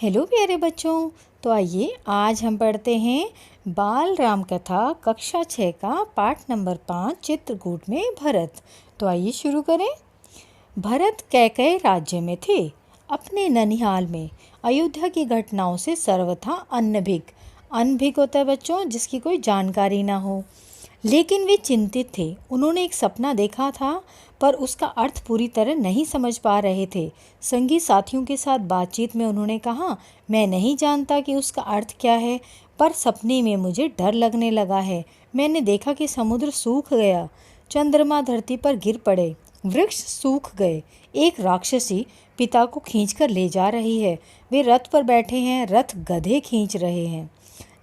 Hello प्यारे बच्चों। तो आइए आज हम पढ़ते हैं बाल राम कथा कक्षा 6 का पाठ नंबर 5 चित्रकूट में भरत। तो आइए शुरू करें। भरत कैकय राज्य में थे, अपने ननिहाल में। अयोध्या की घटनाओं से सर्वथा अनभिज्ञ होता है बच्चों, जिसकी कोई जानकारी ना हो। लेकिन वे चिंतित थे। उन्होंने एक सपना देखा था, पर उसका अर्थ पूरी तरह नहीं समझ पा रहे थे। संगी साथियों के साथ बातचीत में उन्होंने कहा, मैं नहीं जानता कि उसका अर्थ क्या है, पर सपने में मुझे डर लगने लगा है। मैंने देखा कि समुद्र सूख गया, चंद्रमा धरती पर गिर पड़े, वृक्ष सूख गए। एक राक्षसी पिता को खींचकर ले जा रही है। वे रथ पर बैठे हैं, रथ गधे खींच रहे हैं।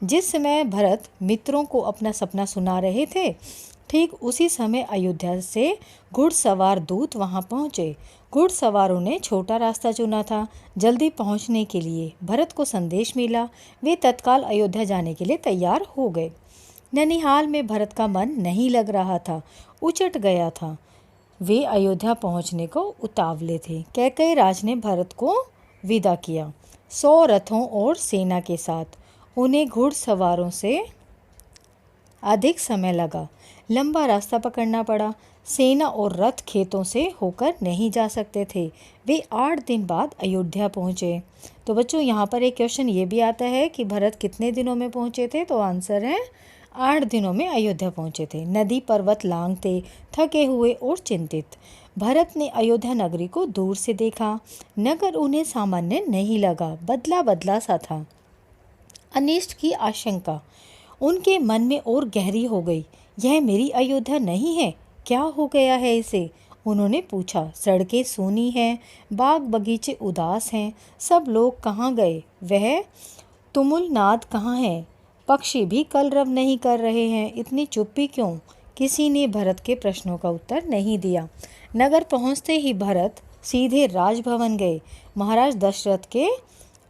जिस समय भरत मित्रों को अपना सपना सुना रहे थे, ठीक उसी समय अयोध्या से घुड़सवार दूत वहां पहुंचे। घुड़सवारों ने छोटा रास्ता चुना था जल्दी पहुंचने के लिए। भरत को संदेश मिला, वे तत्काल अयोध्या जाने के लिए तैयार हो गए। ननिहाल में भरत का मन नहीं लग रहा था, उचट गया था। वे अयोध्या पहुंचने को उतावले थे। कैकई राज ने भरत को विदा किया, 100 रथों और सेना के साथ। उन्हें घुड़सवारों से अधिक समय लगा, लंबा रास्ता पकड़ना पड़ा। सेना और रथ खेतों से होकर नहीं जा सकते थे। वे 8 दिन बाद अयोध्या पहुँचे। तो बच्चों यहाँ पर एक क्वेश्चन ये भी आता है कि भरत कितने दिनों में पहुँचे थे, तो आंसर है 8 दिनों में अयोध्या पहुँचे थे। नदी पर्वत लांघते, थके हुए और चिंतित, भरत ने अयोध्या नगरी को दूर से देखा। नगर उन्हें सामान्य नहीं लगा, बदला बदला सा था। अनिष्ट की आशंका उनके मन में और गहरी हो गई। यह मेरी अयोध्या नहीं है, क्या हो गया है इसे? उन्होंने पूछा। सड़कें सूनी हैं, बाग बगीचे उदास हैं, सब लोग कहाँ गए? वह तुमुल नाद कहाँ है? पक्षी भी कलरव नहीं कर रहे हैं, इतनी चुप्पी क्यों? किसी ने भरत के प्रश्नों का उत्तर नहीं दिया। नगर पहुँचते ही भरत सीधे राजभवन गए, महाराज दशरथ के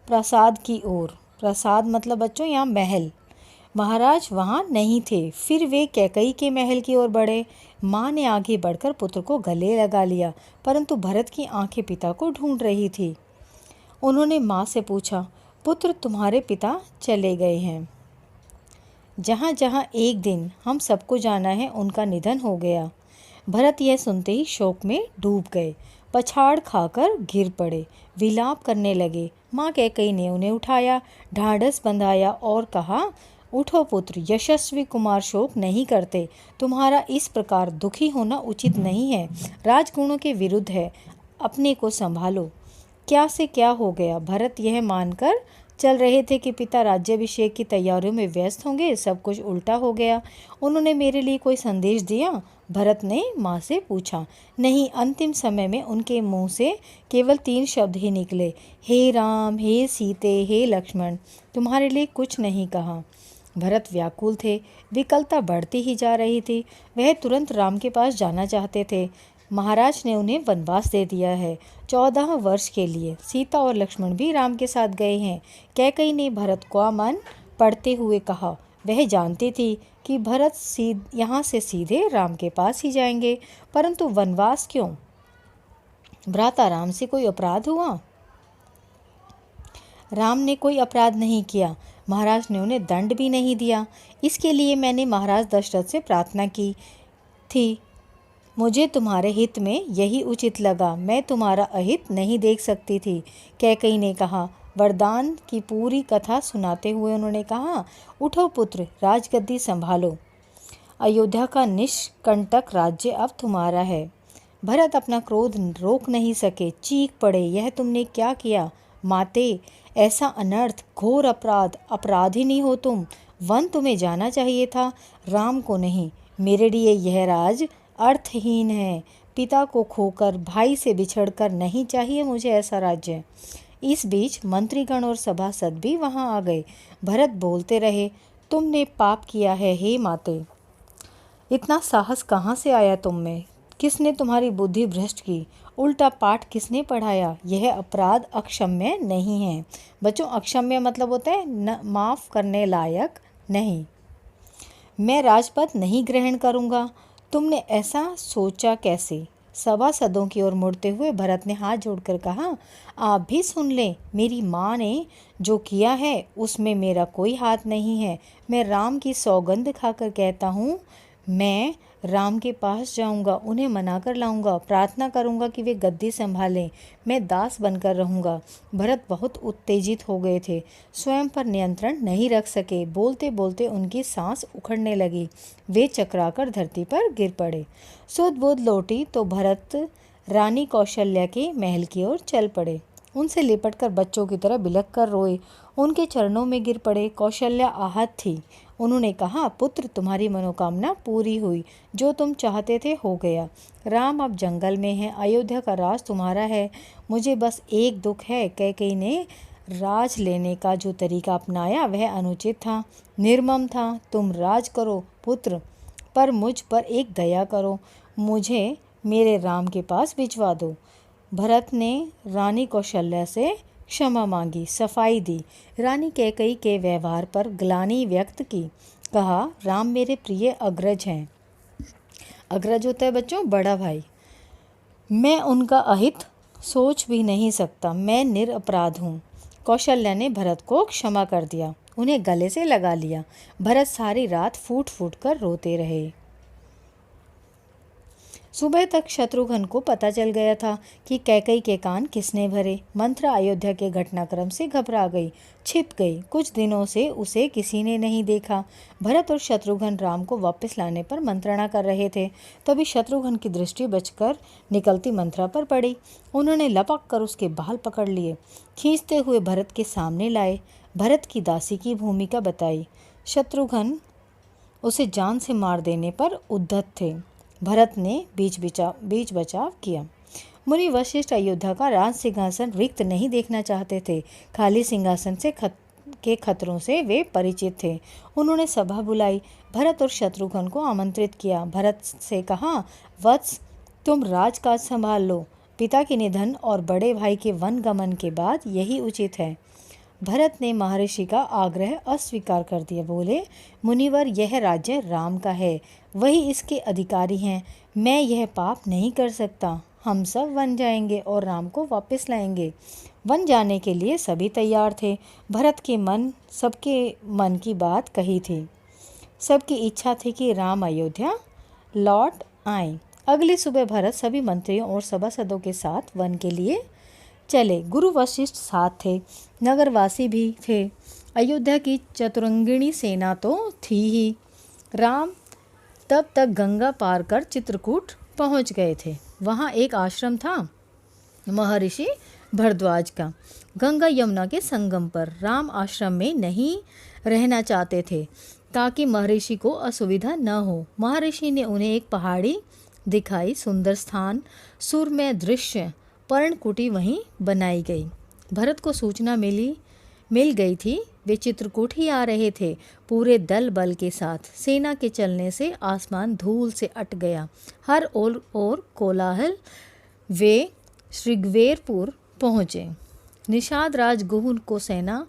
प्रासाद की ओर। प्रासाद मतलब बच्चों यहाँ महल। महाराज वहाँ नहीं थे। फिर वे कैकई के महल की ओर बढ़े। माँ ने आगे बढ़कर पुत्र को गले लगा लिया, परंतु भरत की आंखें पिता को ढूंढ रही थी। उन्होंने माँ से पूछा, पुत्र तुम्हारे पिता चले गए हैं। जहाँ जहाँ एक दिन हम सबको जाना है, उनका निधन हो गया। भरत यह सुनते ही शोक में डूब गए, पछाड़ खाकर गिर पड़े, विलाप करने लगे। माँ कैकई ने उन्हें उठाया, ढाढ़स बंधाया और कहा, उठो पुत्र, यशस्वी कुमार शोक नहीं करते। तुम्हारा इस प्रकार दुखी होना उचित नहीं है, राजगुणों के विरुद्ध है। अपने को संभालो। क्या से क्या हो गया? भरत यह मानकर चल रहे थे कि पिता राज्याभिषेक की तैयारियों में व्यस्त होंगे, सब कुछ उल्टा हो गया। उन्होंने मेरे लिए कोई संदेश दिया? भरत ने माँ से पूछा। नहीं, अंतिम समय में उनके मुंह से केवल 3 शब्द ही निकले, हे राम, हे सीते, हे लक्ष्मण। तुम्हारे लिए कुछ नहीं कहा। भरत व्याकुल थे, विकलता बढ़ती ही जा रही थी। वह तुरंत राम के पास जाना चाहते थे। महाराज ने उन्हें वनवास दे दिया है 14 वर्ष के लिए। सीता और लक्ष्मण भी राम के साथ गए हैं। कैकई ने भरत का मन पढ़ते हुए कहा। वह जानती थी कि भरत यहाँ से सीधे राम के पास ही जाएंगे, परंतु वनवास क्यों? भ्राता राम से कोई अपराध हुआ? राम ने कोई अपराध नहीं किया। महाराज ने उन्हें दंड भी नहीं दिया। इसके लिए मैंने महाराज दशरथ से प्रार्थना की थी। मुझे तुम्हारे हित में यही उचित लगा, मैं तुम्हारा अहित नहीं देख सकती थी। कैकई ने कहा। वरदान की पूरी कथा सुनाते हुए उन्होंने कहा, उठो पुत्र, राजगद्दी संभालो। अयोध्या का निष्कंटक राज्य अब तुम्हारा है। भरत अपना क्रोध रोक नहीं सके, चीख पड़े, यह तुमने क्या किया? माते, ऐसा अनर्थ, घोर अपराध, अपराधिनी हो तुम। वन तुम्हें जाना चाहिए था, राम को नहीं। मेरे लिए यह राज अर्थहीन है। पिता को खोकर, भाई से बिछड़कर नहीं चाहिए मुझे ऐसा राज्य। इस बीच मंत्रीगण और सभासद भी वहां आ गए। भरत बोलते रहे, तुमने पाप किया है हे माते। इतना साहस कहाँ से आया तुम में? किसने तुम्हारी बुद्धि भ्रष्ट की? उल्टा पाठ किसने पढ़ाया? यह अपराध अक्षम्य नहीं है। बच्चों, अक्षम्य मतलब होता है न माफ़ करने लायक नहीं। मैं राजपद नहीं ग्रहण करूँगा। तुमने ऐसा सोचा कैसे? सभासदों की ओर मुड़ते हुए भरत ने हाथ जोड़कर कहा, आप भी सुन लें, मेरी माँ ने जो किया है उसमें मेरा कोई हाथ नहीं है। मैं राम की सौगंध खाकर कहता हूँ, मैं राम के पास जाऊंगा, उन्हें मनाकर लाऊंगा, प्रार्थना करूंगा कि वे गद्दी संभालें, मैं दास बनकर रहूंगा। भरत बहुत उत्तेजित हो गए थे, स्वयं पर नियंत्रण नहीं रख सके। बोलते बोलते उनकी सांस उखड़ने लगी, वे चकराकर धरती पर गिर पड़े। सुध बुध लौटी तो भरत रानी कौशल्या के महल की ओर चल पड़े। उनसे लिपटकर बच्चों की तरह बिलख कर रोए, उनके चरणों में गिर पड़े। कौशल्या आहत थी। उन्होंने कहा, पुत्र, तुम्हारी मनोकामना पूरी हुई, जो तुम चाहते थे हो गया। राम अब जंगल में है, अयोध्या का राज तुम्हारा है। मुझे बस एक दुख है, कैकेयी ने राज लेने का जो तरीका अपनाया वह अनुचित था, निर्मम था। तुम राज करो पुत्र, पर मुझ पर एक दया करो, मुझे मेरे राम के पास भिजवा दो। भरत ने रानी कौशल्या से क्षमा मांगी, सफाई दी, रानी कैकेयी के व्यवहार पर ग्लानि व्यक्त की। कहा, राम मेरे प्रिय अग्रज हैं। अग्रज होता है बच्चों बड़ा भाई। मैं उनका अहित सोच भी नहीं सकता, मैं निरपराध हूँ। कौशल्या ने भरत को क्षमा कर दिया, उन्हें गले से लगा लिया। भरत सारी रात फूट फूट कर रोते रहे। सुबह तक शत्रुघ्न को पता चल गया था कि कैकेयी के कान किसने भरे। मंथरा अयोध्या के घटनाक्रम से घबरा गई, छिप गई। कुछ दिनों से उसे किसी ने नहीं देखा। भरत और शत्रुघ्न राम को वापस लाने पर मंत्रणा कर रहे थे, तभी शत्रुघ्न की दृष्टि बचकर निकलती मंथरा पर पड़ी। उन्होंने लपक कर उसके बाल पकड़ लिए, खींचते हुए भरत के सामने लाए। भरत की दासी की भूमिका बताई। शत्रुघ्न उसे जान से मार देने पर उद्धत थे। भरत ने बीच बचाव किया। मुनि वशिष्ठ अयोध्या का राज सिंहासन रिक्त नहीं देखना चाहते थे। खाली सिंहासन के खतरों से वे परिचित थे। उन्होंने सभा बुलाई, भरत और शत्रुघ्न को आमंत्रित किया। भरत से कहा, वत्स, तुम राजकाज संभाल लो। पिता के निधन और बड़े भाई के वन गमन के बाद यही उचित है। भरत ने महर्षि का आग्रह अस्वीकार कर दिया। बोले, मुनिवर, यह राज्य राम का है, वही इसके अधिकारी हैं। मैं यह पाप नहीं कर सकता। हम सब वन जाएंगे और राम को वापस लाएंगे। वन जाने के लिए सभी तैयार थे। भरत के सबके मन की बात कही थी। सबकी इच्छा थी कि राम अयोध्या लौट आए। अगली सुबह भरत सभी मंत्रियों और सभासदों के साथ वन के लिए चले। गुरु वशिष्ठ साथ थे, नगरवासी भी थे। अयोध्या की चतुरंगिणी सेना तो थी ही। राम तब तक गंगा पार कर चित्रकूट पहुंच गए थे। वहां एक आश्रम था महर्षि भरद्वाज का, गंगा यमुना के संगम पर। राम आश्रम में नहीं रहना चाहते थे ताकि महर्षि को असुविधा न हो। महर्षि ने उन्हें एक पहाड़ी दिखाई, सुंदर स्थान, सुरमय दृश्य, पर्णकुटी वहीं बनाई गई। भरत को सूचना मिल गई थी, वे चित्रकूट ही आ रहे थे, पूरे दल बल के साथ। सेना के चलने से आसमान धूल से अट गया, हर ओर कोलाहल। वे श्रृंगवेरपुर पहुँचे। निषाद राज गुह को सेना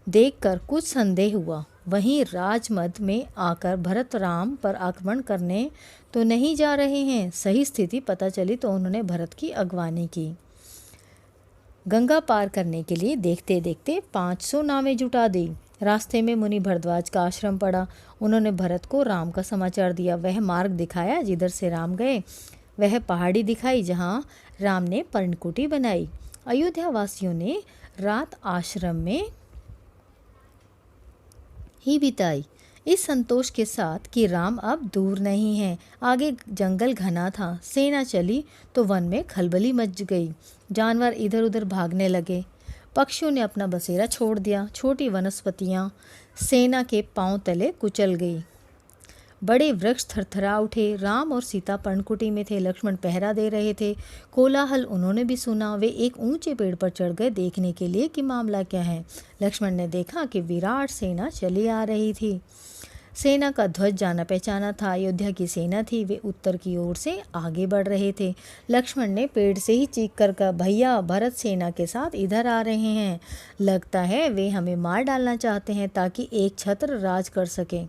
देखकर कुछ संदेह हुआ। वहीं राजमद में आकर भरत राम पर आक्रमण करने तो नहीं जा रहे हैं। सही स्थिति पता चली तो उन्होंने भरत की अगवानी की। गंगा पार करने के लिए देखते देखते 500 नावें जुटा दी। रास्ते में मुनि भरद्वाज का आश्रम पड़ा। उन्होंने भरत को राम का समाचार दिया। वह मार्ग दिखाया जिधर से राम गए, वह पहाड़ी दिखाई जहां राम ने पर्णकुटी बनाई। अयोध्या वासियों ने रात आश्रम में ही बिताई, इस संतोष के साथ कि राम अब दूर नहीं है। आगे जंगल घना था। सेना चली तो वन में खलबली मच गई। जानवर इधर उधर भागने लगे। पक्षियों ने अपना बसेरा छोड़ दिया। छोटी वनस्पतियां सेना के पांव तले कुचल गई। बड़े वृक्ष थरथरा उठे। राम और सीता पर्णकुटी में थे। लक्ष्मण पहरा दे रहे थे। कोलाहल उन्होंने भी सुना। वे एक ऊंचे पेड़ पर चढ़ गए देखने के लिए कि मामला क्या है। लक्ष्मण ने देखा कि विराट सेना चली आ रही थी। सेना का ध्वज जाना पहचाना था। अयोध्या की सेना थी, वे उत्तर की ओर से आगे बढ़ रहे थे। लक्ष्मण ने पेड़ से ही चीख कर कहा, भैया भरत सेना के साथ इधर आ रहे हैं। लगता है वे हमें मार डालना चाहते हैं ताकि एक छत्र राज कर सके।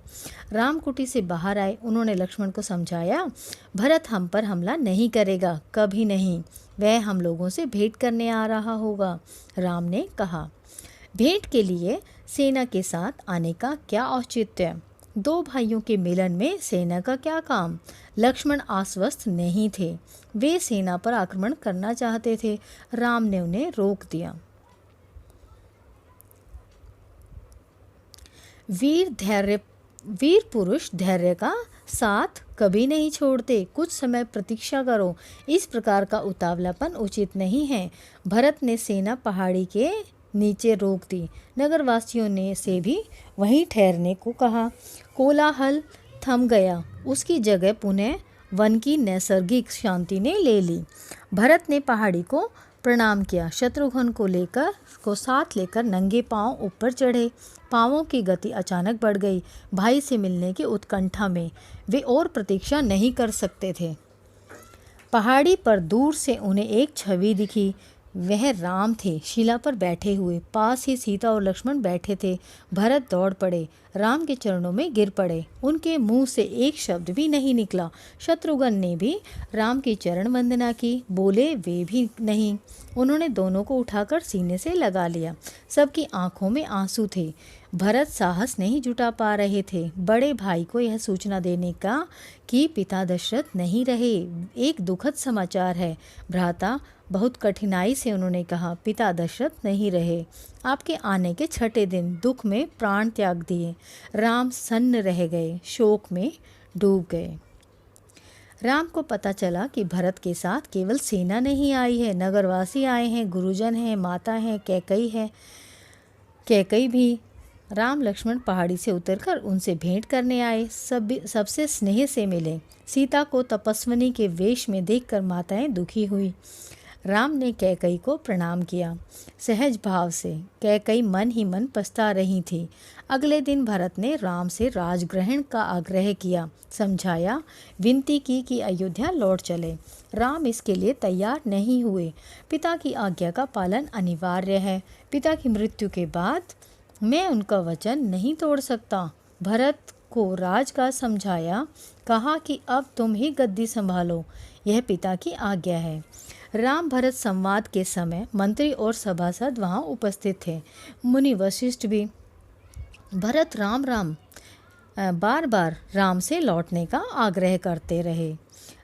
राम कुटी से बाहर आए। उन्होंने लक्ष्मण को समझाया, भरत हम पर हमला नहीं करेगा, कभी नहीं। वह हम लोगों से भेंट करने आ रहा होगा। राम ने कहा, भेंट के लिए सेना के साथ आने का क्या औचित्य? दो भाइयों के मिलन में सेना का क्या काम? लक्ष्मण आश्वस्त नहीं थे, वे सेना पर आक्रमण करना चाहते थे। राम ने उन्हें रोक दिया। वीर पुरुष धैर्य का साथ कभी नहीं छोड़ते। कुछ समय प्रतीक्षा करो, इस प्रकार का उतावलापन उचित नहीं है। भरत ने सेना पहाड़ी के नीचे रोक दी। नगरवासियों ने से भी वहीं ठहरने को कहा। कोलाहल थम गया, उसकी जगह पुनः वन की नैसर्गिक शांति ने ले ली। भरत ने पहाड़ी को प्रणाम किया। शत्रुघ्न को साथ लेकर नंगे पांव ऊपर चढ़े। पांवों की गति अचानक बढ़ गई। भाई से मिलने की उत्कंठा में वे और प्रतीक्षा नहीं कर सकते थे। पहाड़ी पर दूर से उन्हें एक छवि दिखी। वह राम थे, शिला पर बैठे हुए। पास ही सीता और लक्ष्मण बैठे थे। भरत दौड़ पड़े, राम के चरणों में गिर पड़े। उनके मुंह से एक शब्द भी नहीं निकला। शत्रुघ्न ने भी राम की चरण वंदना की, बोले वे भी नहीं। उन्होंने दोनों को उठाकर सीने से लगा लिया। सबकी आंखों में आंसू थे। भरत साहस नहीं जुटा पा रहे थे बड़े भाई को यह सूचना देने का कि पिता दशरथ नहीं रहे। एक दुखद समाचार है भ्राता। बहुत कठिनाई से उन्होंने कहा, पिता दशरथ नहीं रहे। आपके आने के छठे दिन दुख में प्राण त्याग दिए। राम सन्न रह गए, शोक में डूब गए। राम को पता चला कि भरत के साथ केवल सेना नहीं आई है, नगरवासी आए हैं, गुरुजन हैं, माता हैं, कैकई भी। राम लक्ष्मण पहाड़ी से उतरकर उनसे भेंट करने आए। सबसे स्नेह से मिले। सीता को तपस्विनी के वेश में देखकर माताएं दुखी हुई। राम ने कैकई को प्रणाम किया सहज भाव से। कैकई मन ही मन पछता रही थी। अगले दिन भरत ने राम से राजग्रहण का आग्रह किया, समझाया, विनती की कि अयोध्या लौट चले। राम इसके लिए तैयार नहीं हुए। पिता की आज्ञा का पालन अनिवार्य है। पिता की मृत्यु के बाद मैं उनका वचन नहीं तोड़ सकता। भरत को राज का समझाया, कहा कि अब तुम ही गद्दी संभालो, यह पिता की आज्ञा है। राम भरत संवाद के समय मंत्री और सभासद वहां उपस्थित थे, मुनि वशिष्ठ भी। भरत बार बार राम से लौटने का आग्रह करते रहे।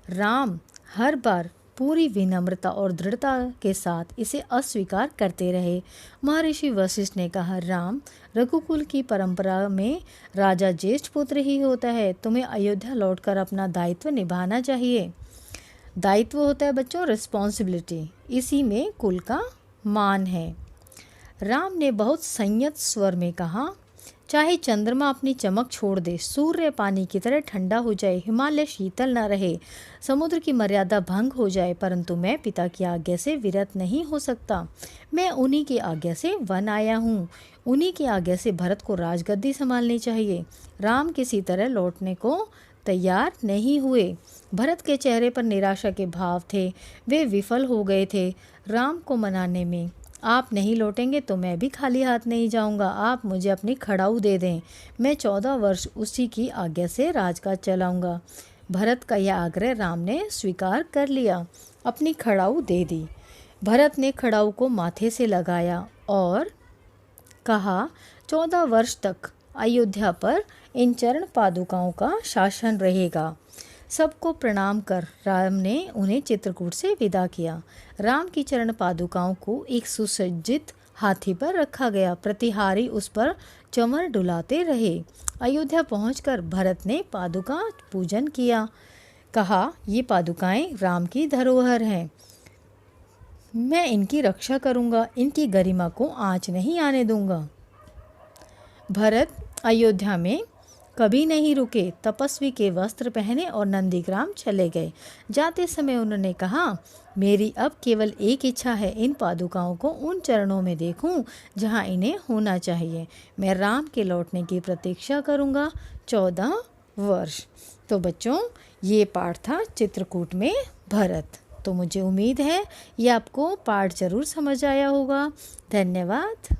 राम हर बार पूरी विनम्रता और दृढ़ता के साथ इसे अस्वीकार करते रहे। महर्षि वशिष्ठ ने कहा, राम, रघुकुल की परंपरा में राजा ज्येष्ठ पुत्र ही होता है। तुम्हें अयोध्या लौटकर अपना दायित्व निभाना चाहिए। दायित्व होता है बच्चों रिस्पॉन्सिबिलिटी, इसी में कुल का मान है। राम ने बहुत संयत स्वर में कहा, चाहे चंद्रमा अपनी चमक छोड़ दे, सूर्य पानी की तरह ठंडा हो जाए, हिमालय शीतल न रहे, समुद्र की मर्यादा भंग हो जाए, परंतु मैं पिता की आज्ञा से विरत नहीं हो सकता। मैं उन्हीं की आज्ञा से वन आया हूँ। उन्हीं की आज्ञा से भरत को राजगद्दी संभालनी चाहिए। राम किसी तरह लौटने को तैयार नहीं हुए। भरत के चेहरे पर निराशा के भाव थे। वे विफल हो गए थे राम को मनाने में। आप नहीं लौटेंगे तो मैं भी खाली हाथ नहीं जाऊंगा। आप मुझे अपनी खड़ाऊ दे दें, मैं 14 वर्ष उसी की आज्ञा से राजकाज चलाऊंगा। भरत का यह आग्रह राम ने स्वीकार कर लिया, अपनी खड़ाऊ दे दी। भरत ने खड़ाऊ को माथे से लगाया और कहा, 14 वर्ष तक अयोध्या पर इन चरण पादुकाओं का शासन रहेगा। सबको प्रणाम कर राम ने उन्हें चित्रकूट से विदा किया। राम की चरण पादुकाओं को एक सुसज्जित हाथी पर रखा गया। प्रतिहारी उस पर चंवर डुलाते रहे। अयोध्या पहुंचकर भरत ने पादुका पूजन किया। कहा, ये पादुकाएं राम की धरोहर हैं, मैं इनकी रक्षा करूंगा, इनकी गरिमा को आँच नहीं आने दूंगा। भरत अयोध्या में कभी नहीं रुके, तपस्वी के वस्त्र पहने और नंदीग्राम चले गए। जाते समय उन्होंने कहा, मेरी अब केवल एक इच्छा है, इन पादुकाओं को उन चरणों में देखूं जहां इन्हें होना चाहिए। मैं राम के लौटने की प्रतीक्षा करूंगा 14 वर्ष। तो बच्चों, ये पाठ था चित्रकूट में भरत। तो मुझे उम्मीद है ये आपको पाठ ज़रूर समझ आया होगा। धन्यवाद।